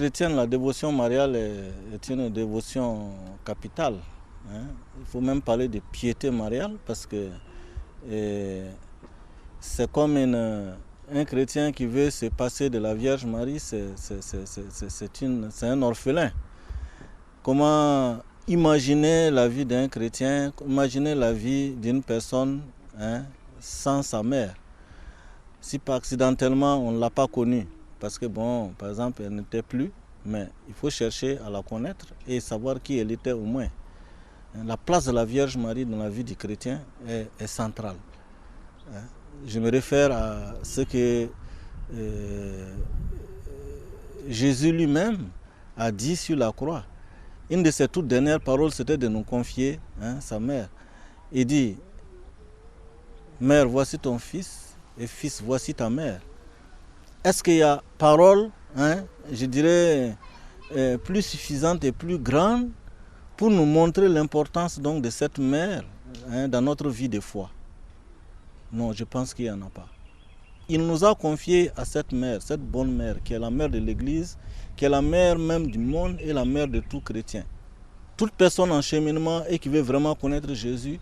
chrétienne, la dévotion mariale est une dévotion capitale. Hein. Il faut même parler de piété mariale parce que c'est comme un chrétien qui veut se passer de la Vierge Marie, c'est un orphelin. Comment imaginer la vie d'un chrétien, imaginer la vie d'une personne sans sa mère? Si par accidentellement on ne l'a pas connue, parce que bon, par exemple, elle n'était plus, mais il faut chercher à la connaître et savoir qui elle était au moins. La place de la Vierge Marie dans la vie du chrétien est centrale. Je me réfère à ce que Jésus lui-même a dit sur la croix. Une de ses toutes dernières paroles, c'était de nous confier sa mère. Il dit, mère, voici ton fils, et fils, voici ta mère. Est-ce qu'il y a parole, je dirais, plus suffisante et plus grande pour nous montrer l'importance donc de cette mère dans notre vie de foi? Non, je pense qu'il n'y en a pas. Il nous a confié à cette mère, cette bonne mère, qui est la mère de l'Église, qui est la mère même du monde et la mère de tout chrétien. Toute personne en cheminement et qui veut vraiment connaître Jésus,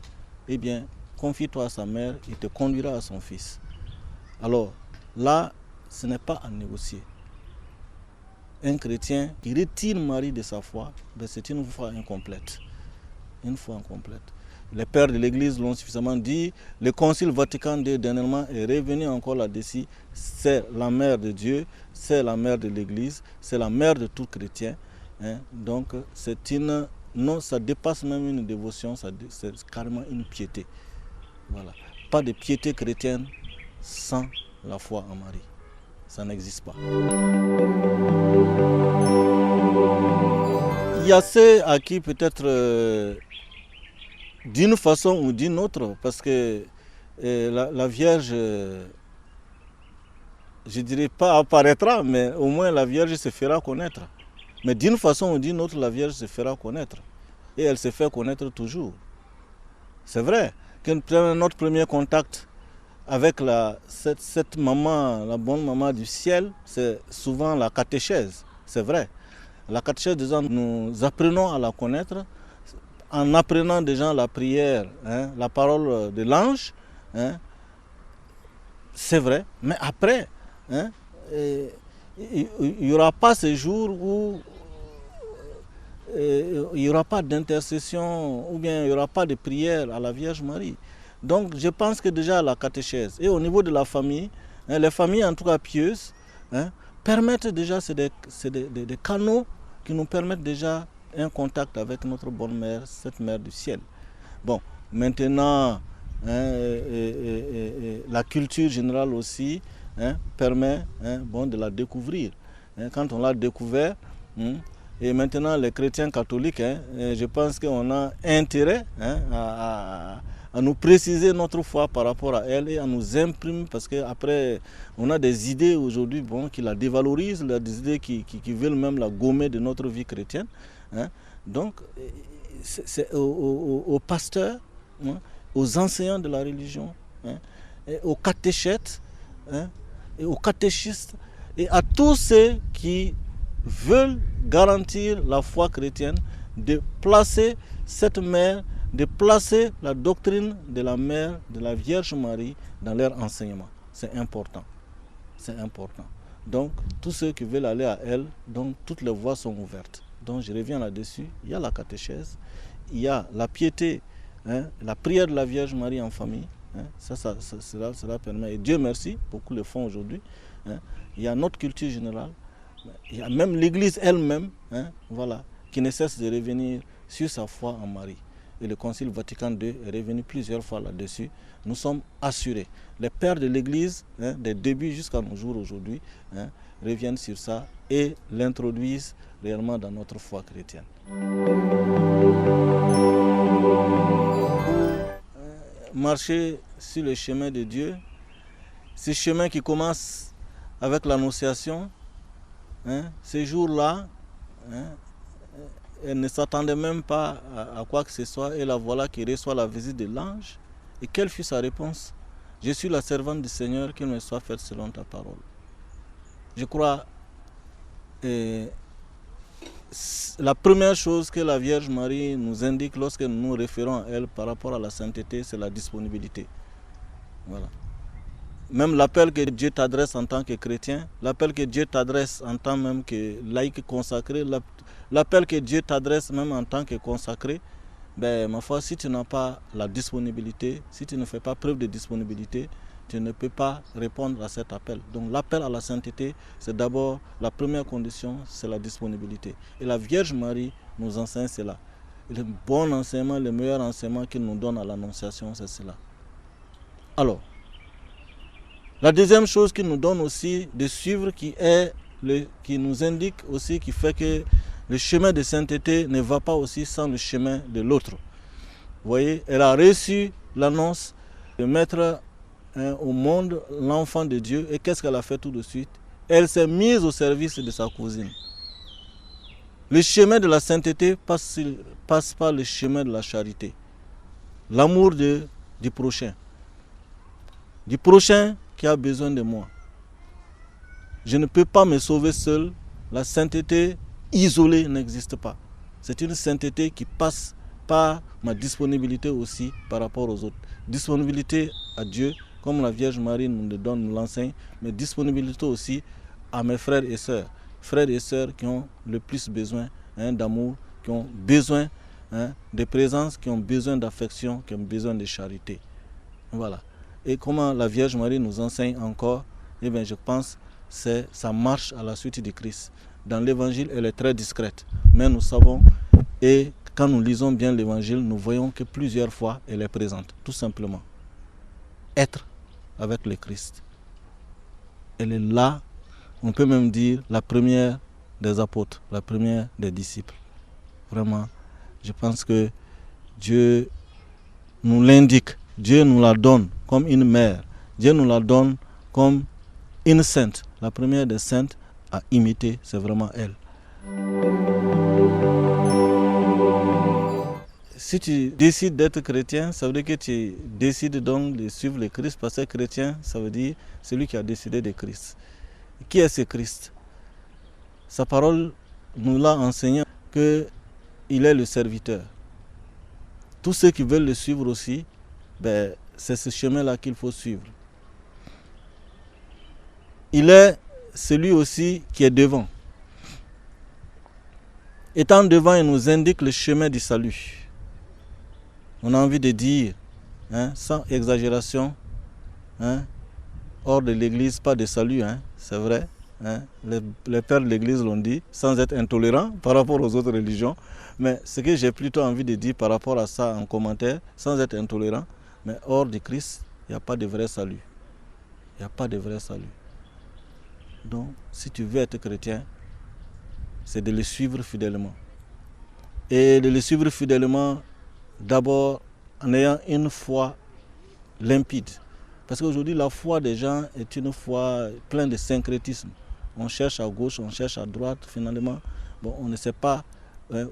eh bien, confie-toi à sa mère, il te conduira à son fils. Alors, là, ce n'est pas à négocier. Un chrétien qui retire Marie de sa foi, ben c'est une foi incomplète. Une foi incomplète. Les pères de l'Église l'ont suffisamment dit. Le Concile Vatican II dernièrement est revenu encore là-dessus. C'est la mère de Dieu, c'est la mère de l'Église, c'est la mère de tout chrétien. Donc, non, ça dépasse même une dévotion, c'est carrément une piété. Voilà. Pas de piété chrétienne sans la foi en Marie. Ça n'existe pas. Il y a ceux à qui peut-être d'une façon ou d'une autre, parce que la Vierge, je dirais pas apparaîtra, mais au moins la Vierge se fera connaître. Mais d'une façon ou d'une autre, la Vierge se fera connaître. Et elle se fait connaître toujours. C'est vrai que notre premier contact avec cette maman, la bonne maman du ciel, c'est souvent la catéchèse. C'est vrai. La catéchèse, déjà, nous apprenons à la connaître en apprenant déjà la prière, la parole de l'ange. C'est vrai. Mais après, il n'y aura pas ce jour où il n'y aura pas d'intercession ou bien il n'y aura pas de prière à la Vierge Marie. Donc je pense que déjà la catéchèse et au niveau de la famille, les familles en tout cas pieuses, permettent déjà, c'est des canaux qui nous permettent déjà un contact avec notre bonne mère, cette mère du ciel. Bon, maintenant, la culture générale aussi permet de la découvrir. Quand on l'a découvert, et maintenant les chrétiens catholiques, je pense qu'on a intérêt à nous préciser notre foi par rapport à elle et à nous imprimer, parce qu'après on a des idées aujourd'hui qui la dévalorisent, des idées qui veulent même la gommer de notre vie chrétienne. Donc c'est aux pasteurs, aux enseignants de la religion, et aux catéchètes, et aux catéchistes, et à tous ceux qui veulent garantir la foi chrétienne, de placer cette mère, de placer la doctrine de la mère, de la Vierge Marie dans leur enseignement. C'est important. C'est important. Donc, tous ceux qui veulent aller à elle, donc toutes les voies sont ouvertes. Donc, je reviens là-dessus. Il y a la catéchèse, il y a la piété, la prière de la Vierge Marie en famille. Cela permet. Et Dieu merci, beaucoup le font aujourd'hui. Il y a notre culture générale. Il y a même l'Église elle-même, qui ne cesse de revenir sur sa foi en Marie. Et le Concile Vatican II est revenu plusieurs fois là-dessus. Nous sommes assurés. Les pères de l'Église, des débuts jusqu'à nos jours aujourd'hui, reviennent sur ça et l'introduisent réellement dans notre foi chrétienne. Marcher sur le chemin de Dieu, ce chemin qui commence avec l'Annonciation, ces jours-là, elle ne s'attendait même pas à quoi que ce soit, et la voilà qui reçoit la visite de l'ange. Et quelle fut sa réponse? Je suis la servante du Seigneur, qu'il me soit fait selon ta parole. Je crois la première chose que la Vierge Marie nous indique lorsque nous nous référons à elle par rapport à la sainteté, c'est la disponibilité. Voilà. Même l'appel que Dieu t'adresse en tant que chrétien, l'appel que Dieu t'adresse en tant même que laïc consacré, l'appel que Dieu t'adresse même en tant que consacré, ben, ma foi, si tu n'as pas la disponibilité, si tu ne fais pas preuve de disponibilité, tu ne peux pas répondre à cet appel. Donc l'appel à la sainteté, c'est d'abord la première condition, c'est la disponibilité. Et la Vierge Marie nous enseigne cela. Et le bon enseignement, le meilleur enseignement qu'il nous donne à l'Annonciation, c'est cela. Alors, la deuxième chose qu'il nous donne aussi de suivre, qui nous indique aussi, qui fait que le chemin de sainteté ne va pas aussi sans le chemin de l'autre. Vous voyez, elle a reçu l'annonce de mettre au monde l'enfant de Dieu. Et qu'est-ce qu'elle a fait tout de suite? Elle s'est mise au service de sa cousine. Le chemin de la sainteté passe par le chemin de la charité. L'amour du prochain. Du prochain qui a besoin de moi. Je ne peux pas me sauver seul. La sainteté isolée n'existe pas. C'est une sainteté qui passe par ma disponibilité aussi par rapport aux autres. Disponibilité à Dieu, comme la Vierge Marie nous le donne, nous l'enseigne, mais disponibilité aussi à mes frères et sœurs. Frères et sœurs qui ont le plus besoin d'amour, qui ont besoin de présence, qui ont besoin d'affection, qui ont besoin de charité. Voilà. Et comment la Vierge Marie nous enseigne encore, eh bien, je pense que c'est sa marche à la suite du Christ. Dans l'évangile, elle est très discrète. Mais nous savons, et quand nous lisons bien l'évangile, nous voyons que plusieurs fois, elle est présente. Tout simplement. Être avec le Christ. Elle est là, on peut même dire, la première des apôtres, la première des disciples. Vraiment, je pense que Dieu nous l'indique. Dieu nous la donne comme une mère. Dieu nous la donne comme une sainte. La première des saintes à imiter, c'est vraiment elle. Si tu décides d'être chrétien, ça veut dire que tu décides donc de suivre le Christ, parce que chrétien, ça veut dire celui qui a décidé de Christ. Qui est ce Christ? Sa parole nous l'a enseigné qu'il est le serviteur. Tous ceux qui veulent le suivre aussi, ben, c'est ce chemin-là qu'il faut suivre. Il est celui aussi qui est devant. Étant devant, il nous indique le chemin du salut. On a envie de dire, sans exagération, hors de l'église, pas de salut, c'est vrai. Les pères de l'église l'ont dit, sans être intolérants par rapport aux autres religions. Mais ce que j'ai plutôt envie de dire par rapport à ça en commentaire, sans être intolérant, mais hors du Christ, il n'y a pas de vrai salut. Il n'y a pas de vrai salut. Donc, si tu veux être chrétien, c'est de le suivre fidèlement. Et de le suivre fidèlement, d'abord en ayant une foi limpide. Parce qu'aujourd'hui, la foi des gens est une foi pleine de syncrétisme. On cherche à gauche, on cherche à droite, finalement, on ne sait pas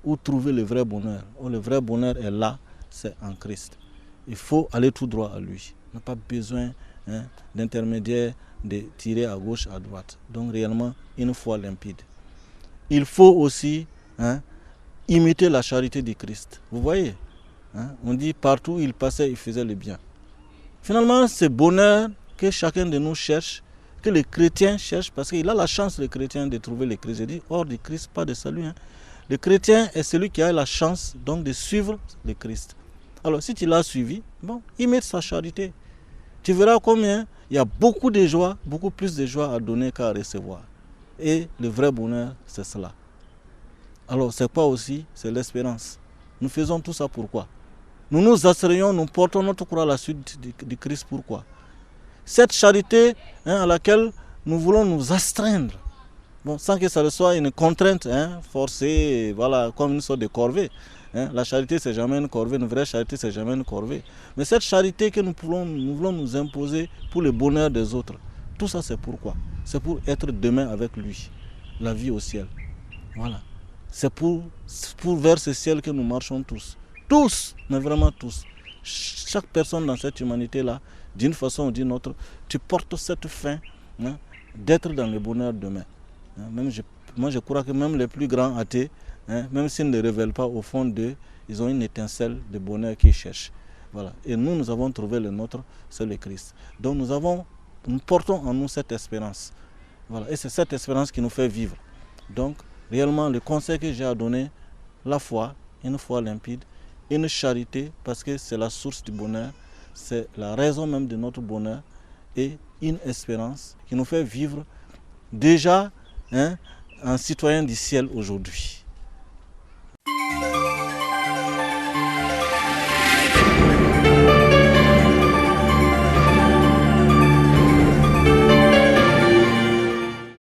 où trouver le vrai bonheur. Le vrai bonheur est là, c'est en Christ. Il faut aller tout droit à lui. On n'a pas besoin d'intermédiaire, de tirer à gauche, à droite. Donc réellement, une foi limpide. Il faut aussi imiter la charité du Christ. Vous voyez, on dit partout où il passait, il faisait le bien. Finalement, ce bonheur que chacun de nous cherche, que les chrétiens cherchent, parce qu'il a la chance, le chrétien, de trouver le Christ. Je dis, hors du Christ, pas de salut. Le chrétien est celui qui a la chance donc de suivre le Christ. Alors, si tu l'as suivi, imite sa charité. Tu verras combien il y a beaucoup de joie, beaucoup plus de joie à donner qu'à recevoir. Et le vrai bonheur, c'est cela. Alors, c'est quoi aussi? C'est l'espérance. Nous faisons tout ça pourquoi? Nous nous asseyons, nous portons notre croix à la suite du Christ. Pourquoi? Cette charité à laquelle nous voulons nous astreindre, sans que ça soit une contrainte forcée, voilà, comme une sorte de corvée. La charité, c'est jamais une corvée. Une vraie charité, c'est jamais une corvée. Mais cette charité que nous voulons nous imposer pour le bonheur des autres, tout ça, c'est pourquoi? C'est pour être demain avec lui, la vie au ciel. Voilà. C'est pour vers ce ciel que nous marchons tous. Tous, mais vraiment tous. Chaque personne dans cette humanité-là, d'une façon ou d'une autre, tu portes cette faim d'être dans le bonheur demain. Moi, je crois que même les plus grands athées même s'ils ne révèlent pas au fond d'eux, ils ont une étincelle de bonheur qu'ils cherchent. Voilà. Et nous avons trouvé le nôtre, c'est le Christ. Donc nous portons en nous cette espérance. Voilà. Et c'est cette espérance qui nous fait vivre. Donc, réellement, le conseil que j'ai à donner, la foi, une foi limpide, une charité, parce que c'est la source du bonheur, c'est la raison même de notre bonheur, et une espérance qui nous fait vivre déjà en citoyen du ciel aujourd'hui.